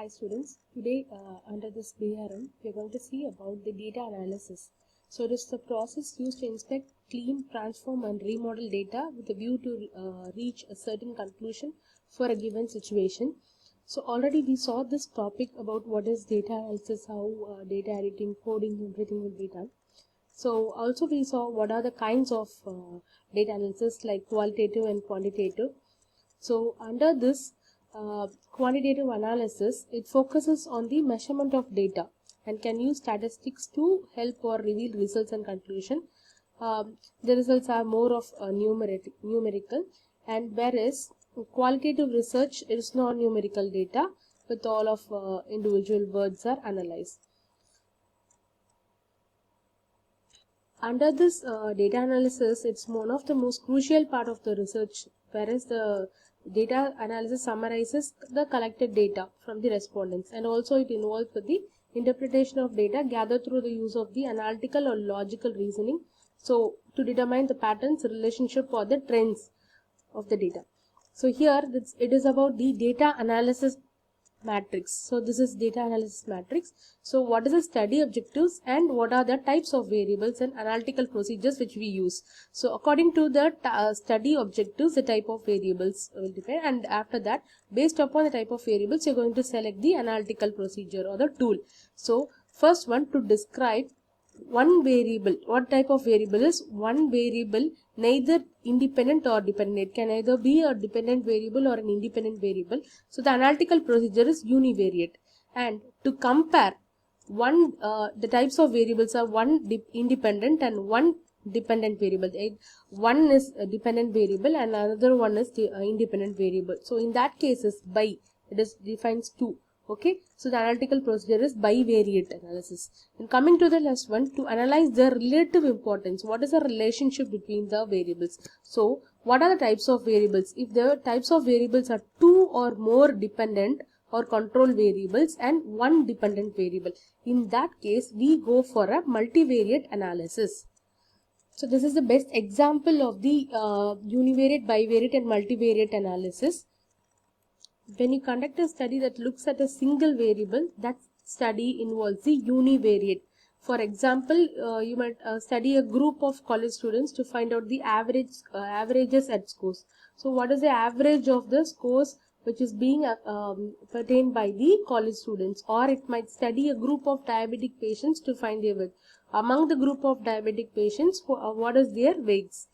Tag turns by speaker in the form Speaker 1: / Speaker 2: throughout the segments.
Speaker 1: Hi students, today under this BRM we are going to see about the data analysis. So it is the process used to inspect, clean, transform and remodel data with a view to reach a certain conclusion for a given situation. So already we saw this topic about what is data analysis, how data editing, coding, everything will be done. So also we saw what are the kinds of data analysis like qualitative and quantitative. So under this quantitative analysis, it focuses on the measurement of data and can use statistics to help or reveal results and conclusion. The results are more of numerical, and whereas qualitative research is non-numerical data with all of individual words are analyzed. Under this data analysis, it's one of the most crucial part of the research, whereas the data analysis summarizes the collected data from the respondents, and also it involves the interpretation of data gathered through the use of the analytical or logical reasoning, so to determine the patterns, relationship or the trends of the data. So here it is about the data analysis matrix. So this is data analysis matrix. So what is the study objectives and what are the types of variables and analytical procedures which we use. So according to the study objectives, the type of variables will depend, and after that, based upon the type of variables, you're going to select the analytical procedure or the tool. So first one, to describe one variable. What type of variable is one variable, neither independent or dependent? It can either be a dependent variable or an independent variable. So the analytical procedure is univariate. And to compare one, the types of variables are one independent and one dependent variable. One is a dependent variable and another one is the independent variable. So in that case is by, it is defines two. Okay, so the analytical procedure is bivariate analysis. And coming to the last one, to analyze the relative importance. What is the relationship between the variables? So what are the types of variables? If the types of variables are two or more dependent or control variables and one dependent variable, in that case we go for a multivariate analysis. So this is the best example of the univariate, bivariate and multivariate analysis. When you conduct a study that looks at a single variable, that study involves the univariate. For example, you might study a group of college students to find out the averages at scores. So what is the average of the scores which is being pertained by the college students? Or it might study a group of diabetic patients to find their weight. Among the group of diabetic patients, what is their weights?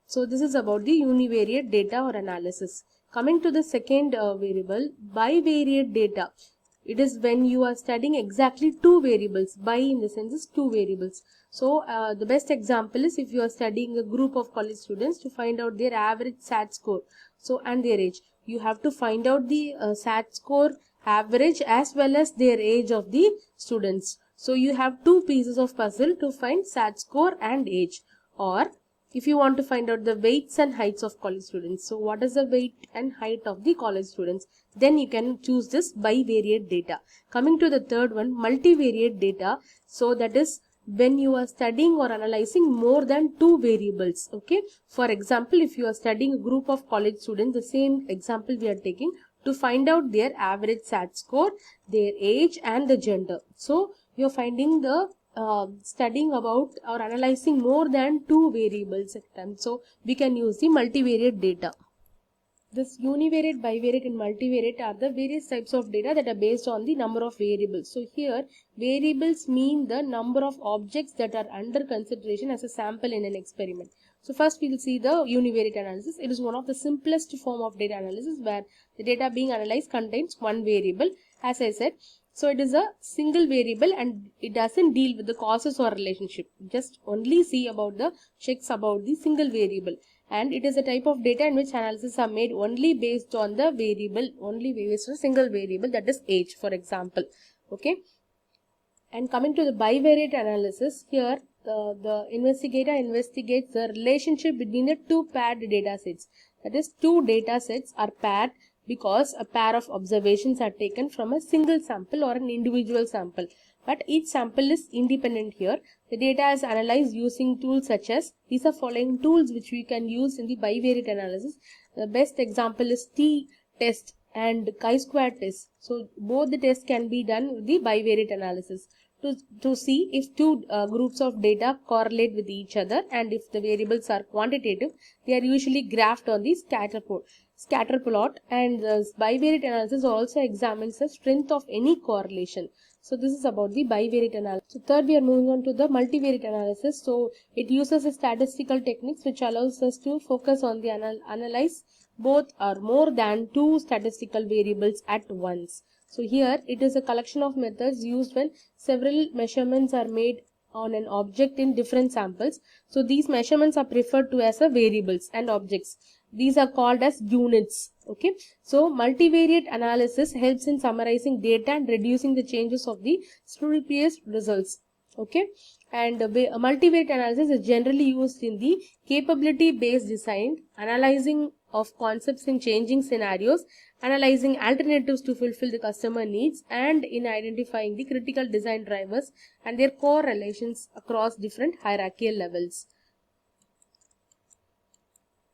Speaker 1: So this is about the univariate data or analysis. Coming to the second variable, bivariate data. It is when you are studying exactly two variables. Bi in the sense is two variables. So the best example is if you are studying a group of college students to find out their average SAT score, so and their age. You have to find out the SAT score average as well as their age of the students. So you have two pieces of puzzle to find SAT score and age. Or if you want to find out the weights and heights of college students, so what is the weight and height of the college students, then you can choose this bivariate data. Coming to the third one, multivariate data. So that is when you are studying or analyzing more than two variables. Okay, for example, if you are studying a group of college students, the same example we are taking, to find out their average SAT score, their age and the gender. So you are finding the studying about or analyzing more than two variables at a time. So we can use the multivariate data. This univariate, bivariate and multivariate are the various types of data that are based on the number of variables. So here variables mean the number of objects that are under consideration as a sample in an experiment. So first we will see the univariate analysis. It is one of the simplest form of data analysis where the data being analyzed contains one variable, as I said. So it is a single variable and it doesn't deal with the causes or relationship. Just only see about the checks about the single variable. And it is a type of data in which analysis are made only based on the variable, only based on a single variable, that is age, for example. Okay. And coming to the bivariate analysis, here the investigator investigates the relationship between the two paired data sets. That is, two data sets are paired because a pair of observations are taken from a single sample or an individual sample. But each sample is independent here. The data is analyzed using tools such as, these are following tools which we can use in the bivariate analysis. The best example is t-test and chi-square test. So both the tests can be done with the bivariate analysis to see if two groups of data correlate with each other, and if the variables are quantitative, they are usually graphed on the scatter plot, and the bivariate analysis also examines the strength of any correlation. So this is about the bivariate analysis. So third, we are moving on to the multivariate analysis. So it uses a statistical techniques which allows us to focus on the analyze both or more than two statistical variables at once. So here it is a collection of methods used when several measurements are made on an object in different samples. So these measurements are referred to as a variables and objects. These are called as units. Okay. So multivariate analysis helps in summarizing data and reducing the changes of the spurious results. Okay. And multivariate analysis is generally used in the capability based design, analyzing of concepts in changing scenarios, analyzing alternatives to fulfill the customer needs, and in identifying the critical design drivers and their correlations across different hierarchical levels.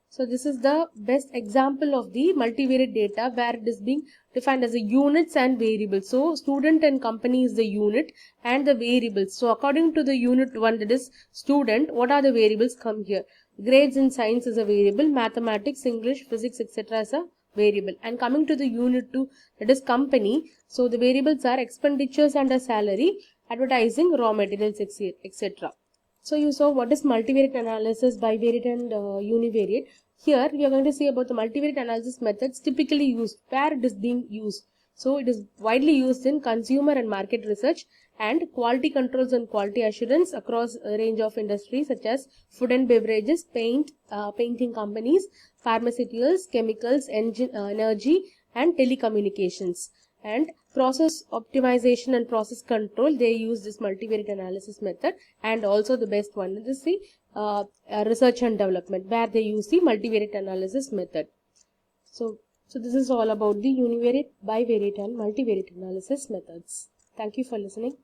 Speaker 1: So this is the best example of the multivariate data where it is being defined as a units and variables. So student and company is the unit and the variables. So according to the unit 1, that is student, what are the variables come here? Grades in science is a variable, mathematics, English, physics, etc. is a variable. And coming to the unit 2, that is company. So the variables are expenditures and a salary, advertising, raw materials, etc. So you saw what is multivariate analysis, bivariate and univariate. Here we are going to see about the multivariate analysis methods typically used, where it is being used. So it is widely used in consumer and market research and quality controls and quality assurance across a range of industries such as food and beverages, painting companies, pharmaceuticals, chemicals, energy and telecommunications. And process optimization and process control, they use this multivariate analysis method. And also the best one is the research and development, where they use the multivariate analysis method. So this is all about the univariate, bivariate and multivariate analysis methods. Thank you for listening.